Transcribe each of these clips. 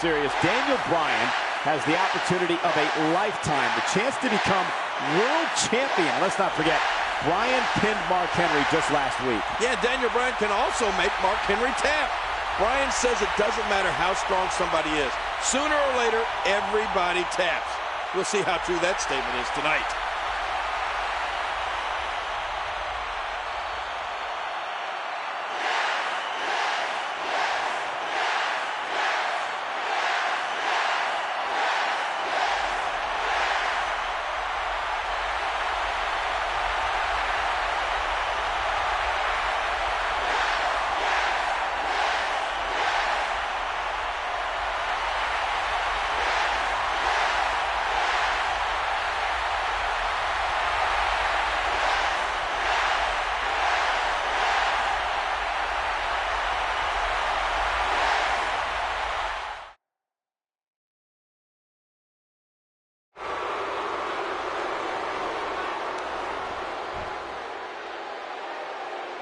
Serious. Daniel Bryan has the opportunity of a lifetime, the chance to become world champion. Let's not forget, Bryan pinned Mark Henry just last week. Yeah, Daniel Bryan can also make Mark Henry tap. Bryan says it doesn't matter how strong somebody is. Sooner or later, everybody taps. We'll see how true that statement is tonight.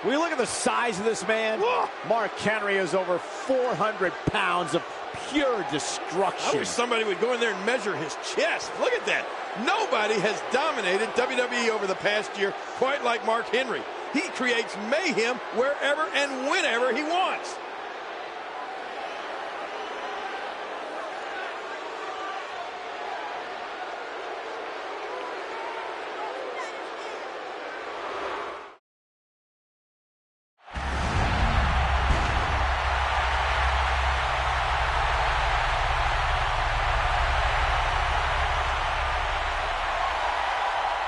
When you look at the size of this man, Mark Henry is over 400 pounds of pure destruction. I wish somebody would go in there and measure his chest. Look at that. Nobody has dominated WWE over the past year quite like Mark Henry. He creates mayhem wherever and whenever he wants.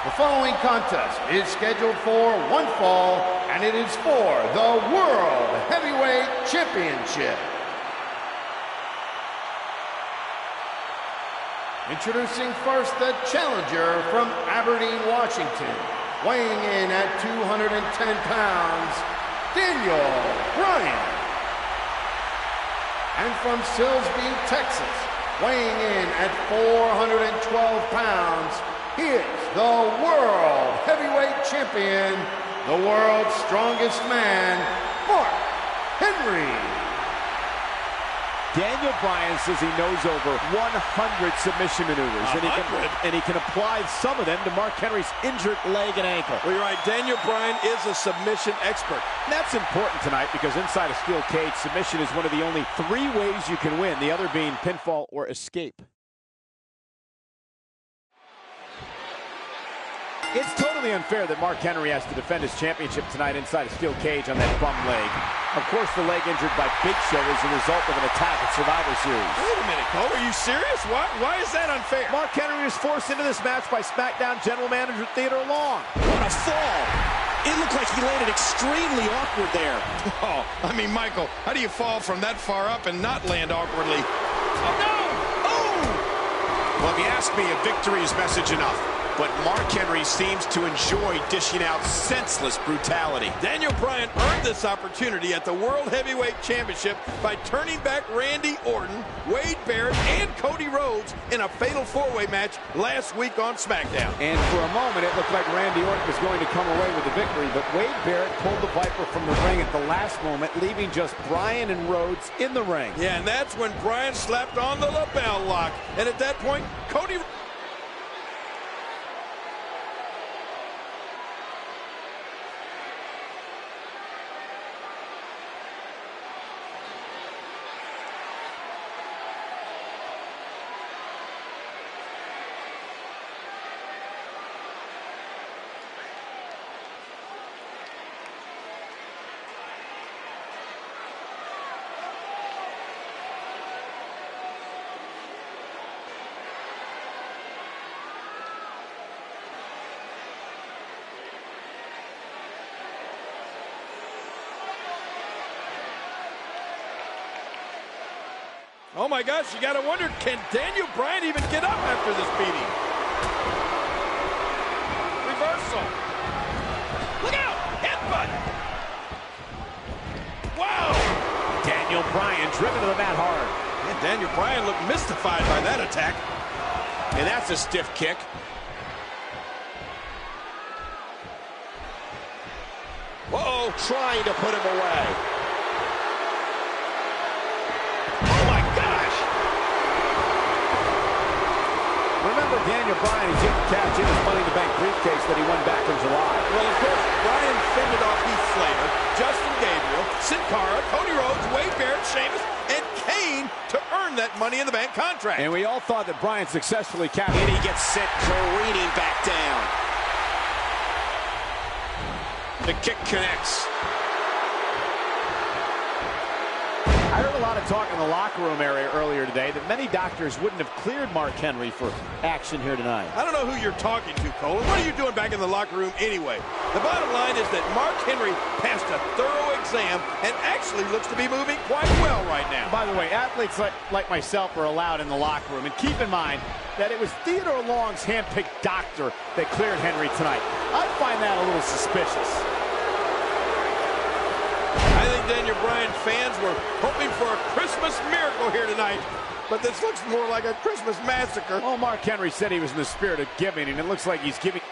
The following contest is scheduled for one fall, and it is for the World Heavyweight Championship. Introducing first the challenger from Aberdeen, Washington, weighing in at 210 pounds, Daniel Bryan. And from Silsbee, Texas, weighing in at 412 pounds, he is the World Heavyweight Champion, the world's strongest man, Mark Henry. Daniel Bryan says he knows over 100 submission maneuvers, and he can apply some of them to Mark Henry's injured leg and ankle. Well, you're right. Daniel Bryan is a submission expert. And that's important tonight because inside a steel cage, submission is one of the only 3 ways you can win, the other being pinfall or escape. It's totally unfair that Mark Henry has to defend his championship tonight inside a steel cage on that bum leg. Of course, the leg injured by Big Show is the result of an attack at Survivor Series. Wait a minute, Cole. Are you serious? Why is that unfair? Mark Henry was forced into this match by SmackDown General Manager Theodore Long. What a fall. It looked like he landed extremely awkward there. Oh, I mean, Michael, how do you fall from that far up and not land awkwardly? Oh, no! Oh! Well, if you ask me, a victory is message enough. But Mark Henry seems to enjoy dishing out senseless brutality. Daniel Bryan earned this opportunity at the World Heavyweight Championship by turning back Randy Orton, Wade Barrett, and Cody Rhodes in a fatal 4-way match last week on SmackDown. And for a moment, it looked like Randy Orton was going to come away with the victory, but Wade Barrett pulled the Viper from the ring at the last moment, leaving just Bryan and Rhodes in the ring. Yeah, and that's when Bryan slapped on the lapel lock. And at that point, Cody... Oh my gosh, you gotta wonder, can Daniel Bryan even get up after this beating? Reversal. Look out! Headbutt! Wow! Daniel Bryan driven to the mat hard. And Daniel Bryan looked mystified by that attack. And that's a stiff kick. Uh-oh. Trying to put him away. Daniel Bryan, he's yet to cash in his Money in the Bank briefcase that he won back in July. Well, of course, Bryan fended off Heath Slater, Justin Gabriel, Sin Cara, Cody Rhodes, Wade Barrett, Sheamus, and Kane to earn that Money in the Bank contract. And we all thought that Bryan successfully captured. And he gets sent careening back down. The kick connects. I heard a lot of talk in the locker room area earlier today that many doctors wouldn't have cleared Mark Henry for action here tonight. I don't know who you're talking to, Cole. And what are you doing back in the locker room anyway? The bottom line is that Mark Henry passed a thorough exam and actually looks to be moving quite well right now. By the way, athletes like myself are allowed in the locker room. And keep in mind that it was Theodore Long's handpicked doctor that cleared Henry tonight. I find that a little suspicious. I think Daniel Bryan fans were hoping for a Christmas miracle here tonight, but this looks more like a Christmas massacre. Well, Mark Henry said he was in the spirit of giving, and it looks like he's giving.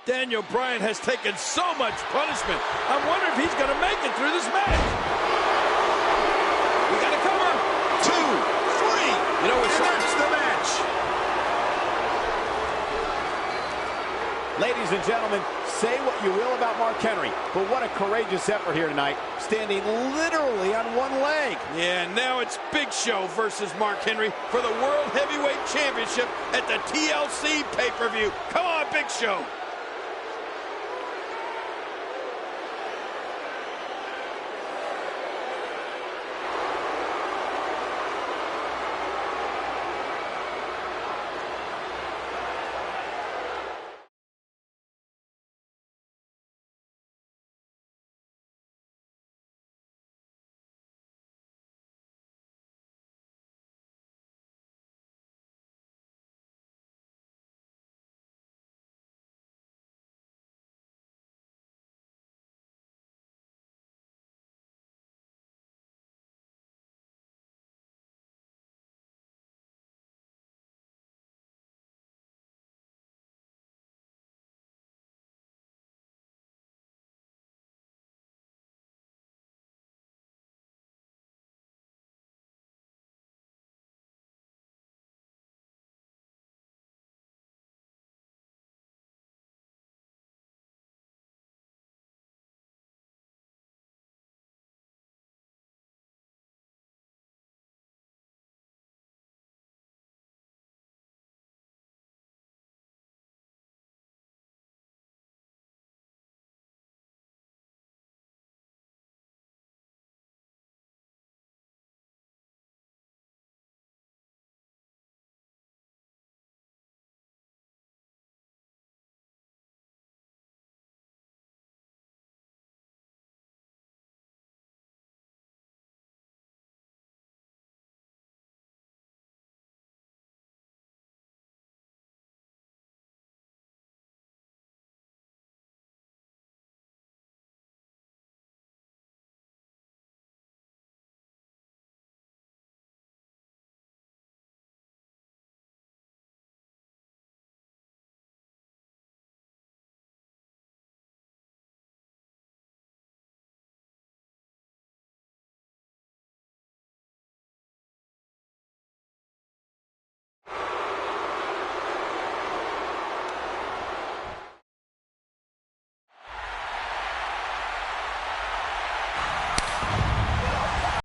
Daniel Bryan has taken so much punishment. I wonder if he's going to make it through this match. We got to cover. 2, 3. You know, it's that's the match. Ladies and gentlemen, say what you will about Mark Henry, but what a courageous effort here tonight, standing literally on one leg. Yeah, now it's Big Show versus Mark Henry for the World Heavyweight Championship at the TLC pay-per-view. Come on, Big Show.